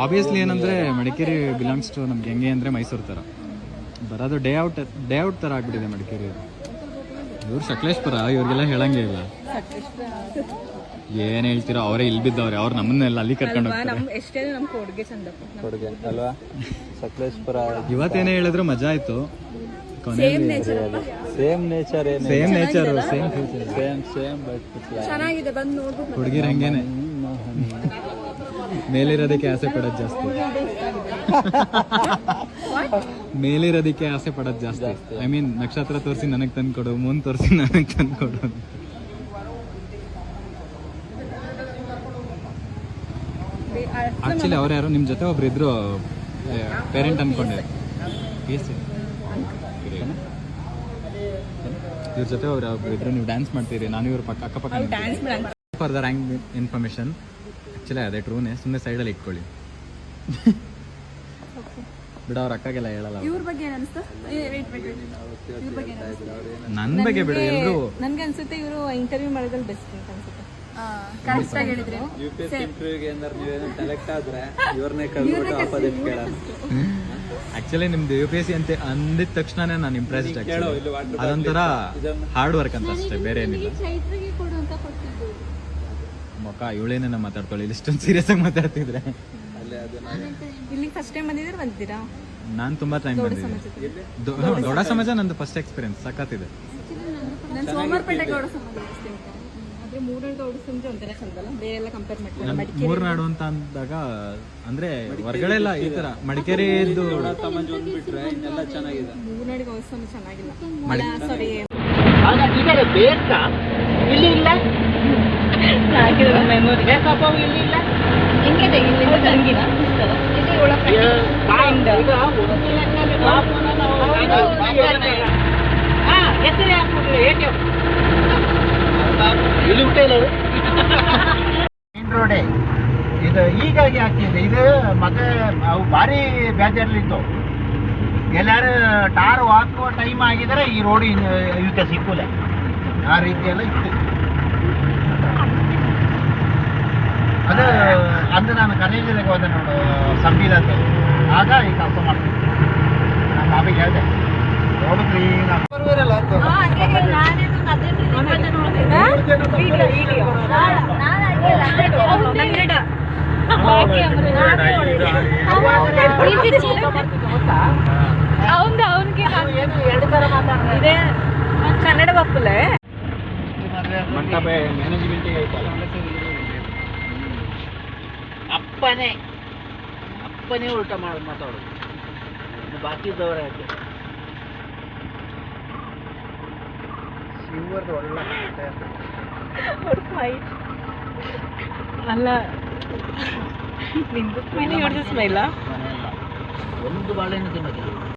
Obviously ಏನಂದ್ರೆ Madikeri belongs to ನಮ್ಗೆ ಹೆಂಗೆ ಅಂದ್ರೆ ಮೈಸೂರು ತರ ಬರೋದು ಡೇ ಔಟ್ ತರ ಆಗ್ಬಿಟ್ಟಿದೆ ಮಡಿಕೇರಿ. ಇವ್ರು ಸಕಲೇಶ್ಪುರ, ಇವ್ರಿಗೆಲ್ಲ ಹೇಳಂಗೆ ಇಲ್ಲ. ಏನ್ ಹೇಳ್ತೀರೋ ಅವರೇ ಇಲ್ಲಿ ಬಿದ್ದವ್ರೆ, ಅವ್ರು ನಮ್ಮನ್ನೆಲ್ಲ ಅಲ್ಲಿ ಕರ್ಕೊಂಡು ಅಲ್ವಾ ಸಕಲೇಶ್ಪುರ. ಇವತ್ತೇನೇ ಹೇಳಿದ್ರು ಮಜಾ ಆಯ್ತು. ಸೇಮ್ ನೇಚರ್ ಹುಡುಗಿರ್ ಹಂಗೇನೆ ಮೇಲಿರೋದಕ್ಕೆ ಆಸೆ ಪಡೋದು ಜಾಸ್ತಿ. ಮೇಲಿರೋದಕ್ಕೆ ಆಸೆ ಪಡೋದು ಜಾಸ್ತಿ. ಐ ಮೀನ್ ನಕ್ಷತ್ರ ತೋರಿಸಿ ನನಗೆ ತಂದು ಕೊಡು, ಮೂನ್ ತೋರಿಸಿ ನನಗೆ ತಂದು ಕೊಡು. ಆಕ್ಚುಲಿ ಅವ್ರು ಯಾರು ನಿಮ್ಮ ಜೊತೆ ಒಬ್ರು ಇದ್ರು ಪೇರೆಂಟ್ ಅನ್ಕೊಂಡೆ. ಇವ್ರ ಜೊತೆ ಅವ್ರು ಇದ್ರು, ನೀವು ಡ್ಯಾನ್ಸ್ ಮಾಡ್ತೀರಿ, ನಾನು ಇವ್ರ ಅಕ್ಕಪಕ್ಕ. For the rank information actually ಅದೇ ಟ್ರೂನೇ, ಸುಮ್ಮನೆ ಸೈಡಲ್ಲಿ ಇಟ್ಕೊಳ್ಳಿ ಬಿಡ. ಅವ್ರ ಅಕ್ಕಗೆಲ್ಲ ಹೇಳಲ್ಲ. ನನ್ನ ಬಗ್ಗೆ ಬಿಡು. ಎಲ್ಲರೂ ನನ್ಗೆ ಅನ್ಸುತ್ತೆ ಇವರು ಇಂಟರ್ವ್ಯೂ ಮಾಡೋದ್ರಲ್ಲಿ ಬೆಸ್ಟ್ ಅಂತ ಅನ್ಸುತ್ತೆ. ಆಕ್ಚುಲಿ ನಿಮ್ದು UPSC ಅಂತ ಅಂದಿದ ತಕ್ಷಣನೇ ನಾನು ಇಂಪ್ರೆಸ್ಡ್. ಅದೊಂಥರ ಹಾರ್ಡ್ ವರ್ಕ್ ಅಂತ ಅಷ್ಟೇ, ಬೇರೆ ಏನಿಲ್ಲ. ಮೊಕ್ಕ ಇವಳೇನ ಮಾತಾಡ್ಕೊಳ್ಳಿ, ಇಷ್ಟೊಂದು ಸೀರಿಯಸ್ ಆಗಿ ಮಾತಾಡ್ತಿದ್ರೆ. ನಾನು ತುಂಬಾ ಟೈಮ್ ಬಂದಿದ್ದೆ. ದೊಡ್ಡ ಸಮಾಜ ನಂದು ಫಸ್ಟ್ ಎಕ್ಸ್ಪೀರಿಯನ್ಸ್ ಸಖತ್ತಿದೆ. ಮೂರ್ನಾಡು ಅಂತ ಅಂದಾಗ ಅಂದ್ರೆ ಹೊರಗಡೆ ಎಲ್ಲ ಈ ತರ ಮಡಿಕೇರಿ ಇಲ್ಲಿ ಇದು ಹೀಗಾಗಿ ಆಗ್ತಿದೆ ಇದು ಮತ್ತೆ ಅವು ಭಾರಿ ಬೇಜಾರ್ಲಿತ್ತು ಎಲ್ಲಾರು ಟಾರ್ ಹಾಕುವ ಟೈಮ್ ಆಗಿದ್ರೆ ಈ ರೋಡ್ ಇವಕ್ಕೆ ಸಿಕ್ಕುಲ್ಲ ಆ ರೀತಿ ಎಲ್ಲ ಇತ್ತು ಅದು ಅಂದು ನಾನು ಕಾಲೇಜಿಗೆ ಹೋದೆ ನೋಡು ಸಂಬೀಲ್ ಅಂತ ಆಗ ಈ ಕೆಲಸ ಮಾಡ್ತೀನಿ ನಮ್ಮ ಬಾಬಿಗೆ ಹೇಳಿದೆ ರೋಡು ಕ್ಲೀನ್ ಬರುವರಲ್ಲ ಅಂತ ಇದೇ ಕನ್ನಡ ಬಪ್ಪಲೆ ಮಂಟಪ ಮ್ಯಾನೇಜ್ಮೆಂಟಿಗೆ ಐತಲ್ಲ ಅಪ್ಪನೇ ಉಲ್ಟಾ ಮಾತಾಡೋದು ಬಾಕಿ ಇದ್ದವರೇ ಯಾಕೆ ಶಿವರ್ದು ಒಳ್ಳೆ ಅಲ್ಲ ನಿಂದು ಸ್ಮೈಲ್ ಇವ್ರದ್ದು ಸ್ಮೈಲಾ ಒಂದು ಬಾಳೆಹಣ್ಣು ತಿನ್ನೋದಿಲ್ಲ